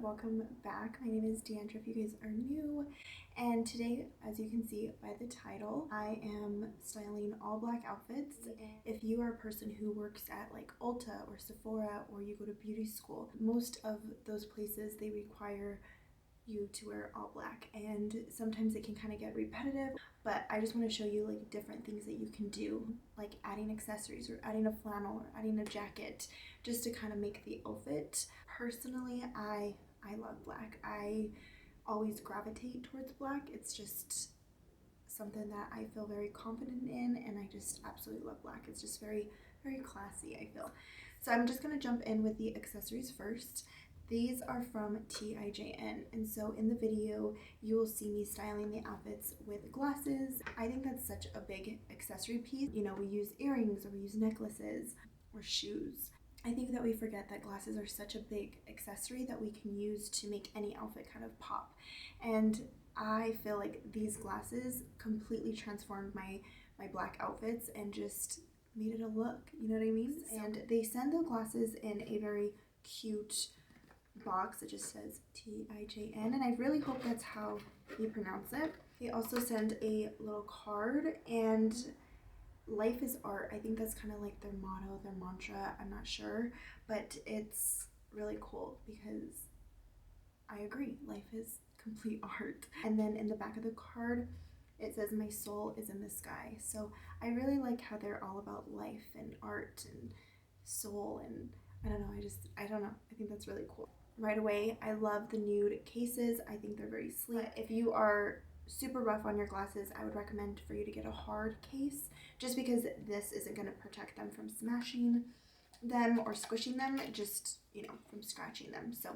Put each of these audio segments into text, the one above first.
welcome back. My name is Deandra if you guys are new, and today, as you can see by the title, I am styling all black outfits. If you are a person who works at like Ulta or Sephora, or you go to beauty school, most of those places they require you to wear all black, and sometimes it can kind of get repetitive, but I just want to show you like different things that you can do, like adding accessories or adding a flannel or adding a jacket, just to kind of make the outfit. Personally, I love black. I always gravitate towards black. It's just something that I feel very confident in, and I just absolutely love black. It's just very classy, I feel. So I'm just going to jump in with the accessories first. These are from TIJN, and so in the video you will see me styling the outfits with glasses. I think that's such a big accessory piece. You know, we use earrings or we use necklaces or shoes. I think that we forget that glasses are such a big accessory that we can use to make any outfit kind of pop. And I feel like these glasses completely transformed my black outfits and just made it a look, you know what I mean? And they send the glasses in a very cute box that just says TIJN, and I really hope that's how you pronounce it. They also send a little card, and life is art. I think that's kind of like their motto, their mantra, I'm not sure, but it's really cool because I agree, life is complete art. And then in the back of the card it says my soul is in the sky. So I really like how they're all about life and art and soul, and I don't know, I think that's really cool. Right away, I love the nude cases. I think they're very sleek. If you are super rough on your glasses, I would recommend for you to get a hard case, just because this isn't going to protect them from smashing them or squishing them, just, you know, from scratching them. So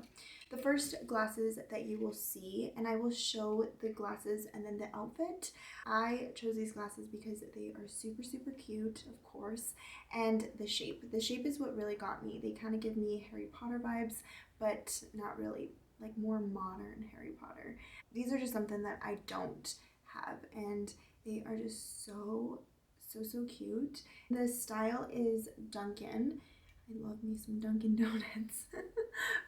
the first glasses that you will see, and I will show the glasses and then the outfit. I chose these glasses because they are super cute, of course, and the shape is what really got me. They kind of give me Harry Potter vibes, but not really, like more modern Harry Potter. These are just something that I don't have, and they are just so cute. The style is Dunkin'. I love me some Dunkin' Donuts.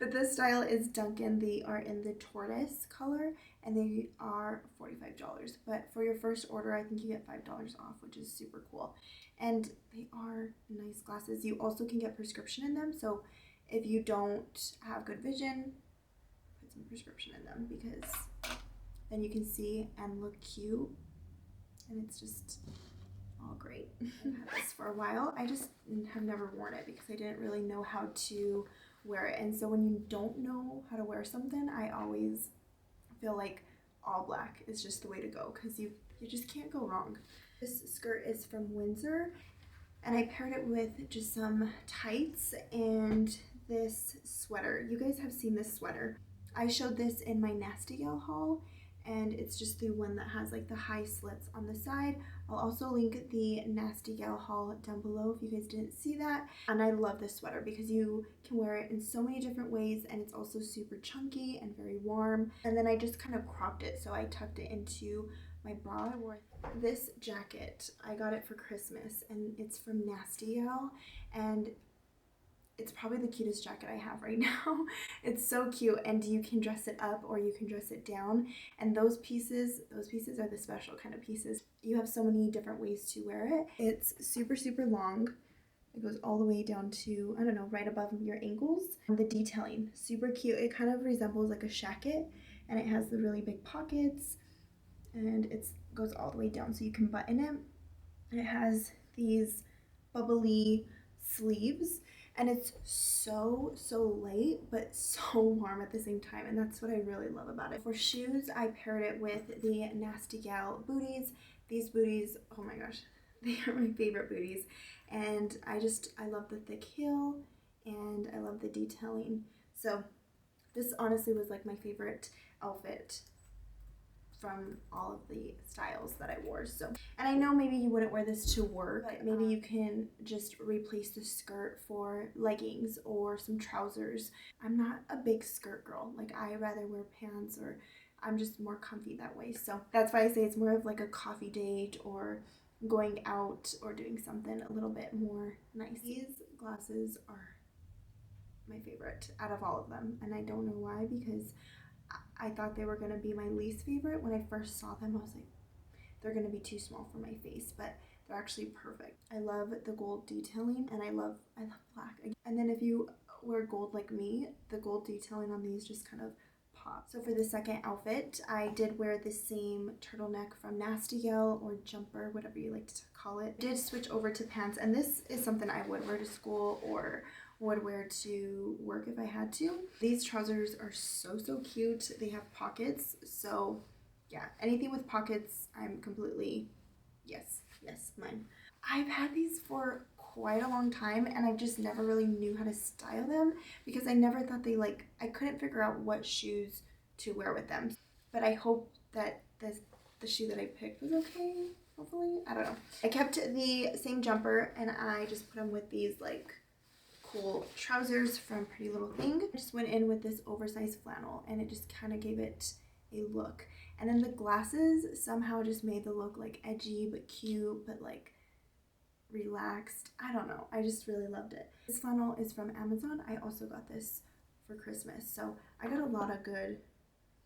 But this style is Dunkin'. They are in the tortoise color, and they are $45. But for your first order, I think you get $5 off, which is super cool. And they are nice glasses. You also can get prescription in them, so if you don't have good vision, put some prescription in them, because then you can see and look cute, and it's just all great. I've had this for a while. I just have never worn it because I didn't really know how to wear it, and so when you don't know how to wear something, I always feel like all black is just the way to go, because you just can't go wrong. This skirt is from Windsor, and I paired it with just some tights and this sweater. You guys have seen this sweater. I showed this in my Nasty Gal haul, and it's just the one that has like the high slits on the side. I'll also link the Nasty Gal haul down below if you guys didn't see that. And I love this sweater because you can wear it in so many different ways, and it's also super chunky and very warm. And then I just kind of cropped it, so I tucked it into my bra. I wore this jacket. I got it for Christmas, and it's from Nasty Gal, and it's probably the cutest jacket I have right now. It's so cute, and you can dress it up or you can dress it down, and those pieces are the special kind of pieces. You have so many different ways to wear it. It's super long. It goes all the way down to, I don't know, right above your ankles. The detailing, super cute. It kind of resembles like a shacket, and it has the really big pockets, and it goes all the way down so you can button it. And it has these bubbly sleeves, and it's so light but so warm at the same time, and that's what I really love about it. For shoes, I paired it with the Nasty Gal booties. These booties, oh my gosh, they are my favorite booties, and I love the thick heel, and I love the detailing. So this honestly was like my favorite outfit from all of the styles that I wore. So, and I know maybe you wouldn't wear this to work, but maybe you can just replace the skirt for leggings or some trousers. I'm not a big skirt girl. Like, I rather wear pants, or I'm just more comfy that way. So that's why I say it's more of like a coffee date or going out or doing something a little bit more nice. These glasses are my favorite out of all of them. And I don't know why, because I thought they were going to be my least favorite. When I first saw them, I was like, they're going to be too small for my face, but they're actually perfect. I love the gold detailing, and I love black. And then if you wear gold like me, the gold detailing on these just kind of pop. So for the second outfit, I did wear the same turtleneck from Nasty Gal, or jumper, whatever you like to call it. I did switch over to pants, and this is something I would wear to school or would wear to work if I had to. These trousers are so cute. They have pockets, so yeah, anything with pockets, I'm completely yes, mine. I've had these for quite a long time, and I just never really knew how to style them because I never thought they I couldn't figure out what shoes to wear with them. But I hope that the shoe that I picked was okay, hopefully. I don't know. I kept the same jumper, and I just put them with these cool trousers from Pretty Little Thing. I just went in with this oversized flannel, and it just kind of gave it a look. And then the glasses somehow just made the look edgy but cute, but relaxed. I don't know. I just really loved it. This flannel is from Amazon. I also got this for Christmas, so I got a lot of good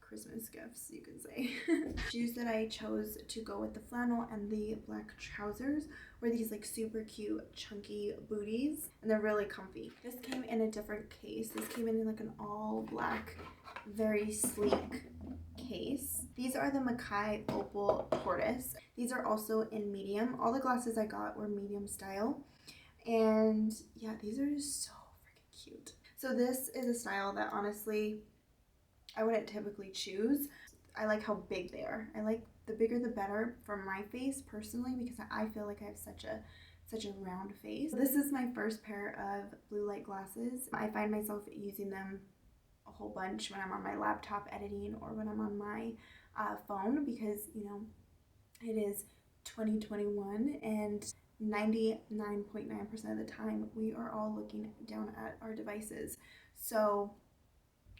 Christmas gifts, you can say. Shoes that I chose to go with the flannel and the black trousers were these super cute chunky booties, and they're really comfy. This came in a different case. This came in an all black, very sleek case. These are the Makai Opal Tortoise. These are also in medium. All the glasses I got were medium style, and yeah, these are just so freaking cute. So this is a style that honestly I wouldn't typically choose. I like how big they are. I like the bigger the better for my face personally, because I feel like I have such a round face. This is my first pair of blue light glasses. I find myself using them a whole bunch when I'm on my laptop editing or when I'm on my phone, because it is 2021 and 99.9% of the time we are all looking down at our devices. So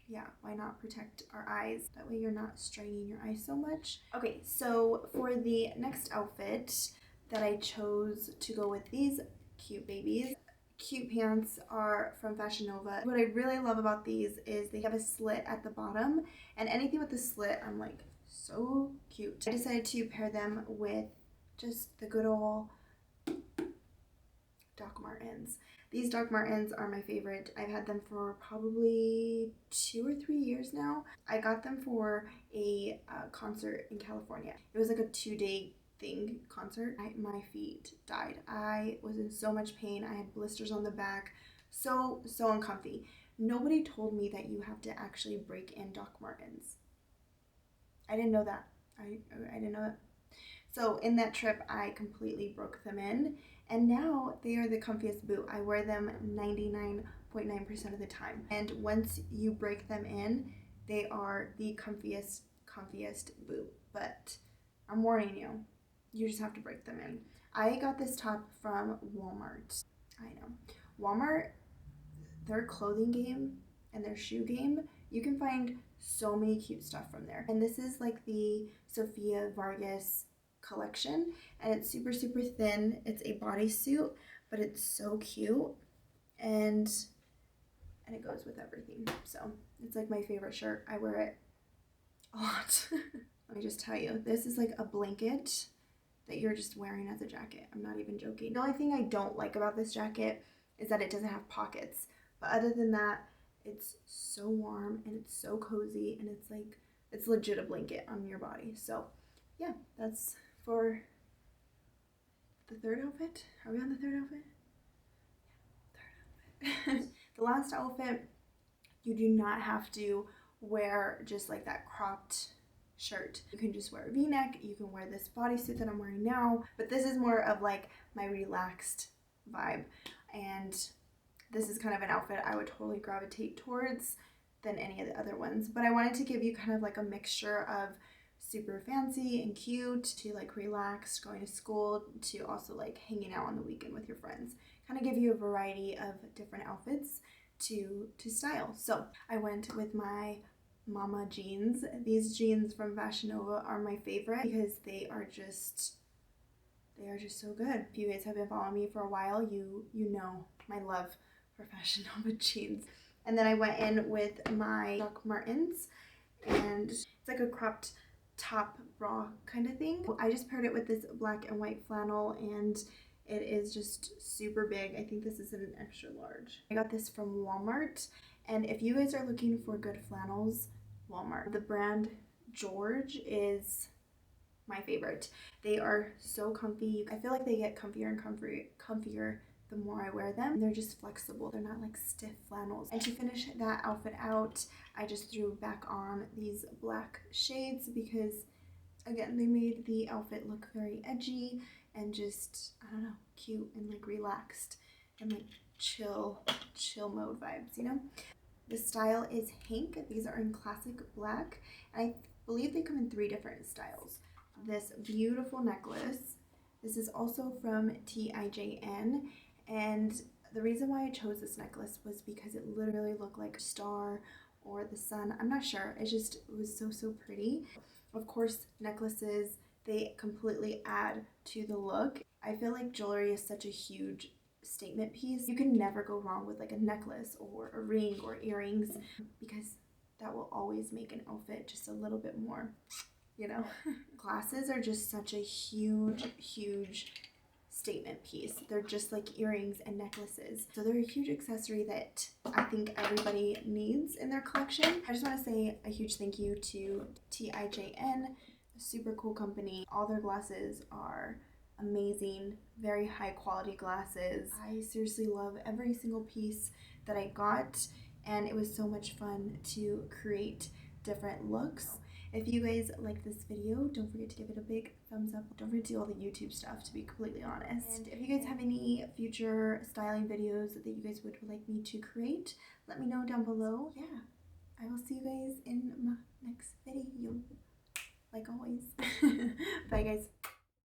yeah, why not protect our eyes? That way you're not straining your eyes so much. Okay, so for the next outfit that I chose to go with these cute babies, cute pants are from Fashion Nova. What I really love about these is they have a slit at the bottom, and anything with the slit, I'm so cute. I decided to pair them with just the good old Doc Martens. These Doc Martens are my favorite. I've had them for probably 2 or 3 years now. I got them for a concert in California. It was a 2-day concert. My feet died. I was in so much pain. I had blisters on the back. So uncomfy. Nobody told me that you have to actually break in Doc Martens. I didn't know that. I didn't know that. So in that trip, I completely broke them in, and now they are the comfiest boot. I wear them 99.9% of the time. And once you break them in, they are the comfiest boot. But I'm warning you, you just have to break them in. I got this top from Walmart. I know. Walmart, their clothing game and their shoe game, you can find so many cute stuff from there. And this is the Sofia Vargas collection, and it's super thin. It's a bodysuit, but it's so cute, and it goes with everything. So it's my favorite shirt. I wear it a lot. Let me just tell you, this is a blanket that you're just wearing as a jacket. I'm not even joking. The only thing I don't like about this jacket is that it doesn't have pockets, but other than that, it's so warm and it's so cozy, and it's legit a blanket on your body. So yeah, that's for the third outfit. Are we on the third outfit? Yeah, third outfit. The last outfit, you do not have to wear just that cropped shirt. You can just wear a v-neck. You can wear this bodysuit that I'm wearing now, but this is more of my relaxed vibe, and this is kind of an outfit I would totally gravitate towards than any of the other ones. But I wanted to give you kind of a mixture of super fancy and cute to relaxed, going to school, to also hanging out on the weekend with your friends. Kind of give you a variety of different outfits to style. So I went with my mama jeans. These jeans from Fashion Nova are my favorite because they are just so good. If you guys have been following me for a while, you know my love for Fashion Nova jeans. And then I went in with my Doc Martens, and it's like a cropped top bra kind of thing. I just paired it with this black and white flannel, and it is just super big. I think this is an extra large. I got this from Walmart, and if you guys are looking for good flannels, Walmart. The brand George is my favorite. They are so comfy. I feel like they get comfier and comfier the more I wear them. They're just flexible. They're not like stiff flannels. And to finish that outfit out, I just threw back on these black shades because, again, they made the outfit look very edgy and just, I don't know, cute and like relaxed and like chill mode vibes, you know? The style is Hank. These are in classic black, and I believe they come in 3 different styles. This beautiful necklace. This is also from TIJN, and the reason why I chose this necklace was because it literally looked like a star or the sun. I'm not sure. It was so pretty. Of course, necklaces, they completely add to the look. I feel like jewelry is such a huge statement piece. You can never go wrong with like a necklace or a ring or earrings, because that will always make an outfit just a little bit more, you know. Glasses are just such a huge statement piece. They're just like earrings and necklaces, so they're a huge accessory that I think everybody needs in their collection. I just want to say a huge thank you to TIJN, a super cool company. All their glasses are amazing, very high quality glasses. I seriously love every single piece that I got, and it was so much fun to create different looks. If you guys like this video, don't forget to give it a big thumbs up. Don't forget to do all the YouTube stuff, to be completely honest. And if you guys have any future styling videos that you guys would like me to create, let me know down below. Yeah, I will see you guys in my next video, like always. Bye guys.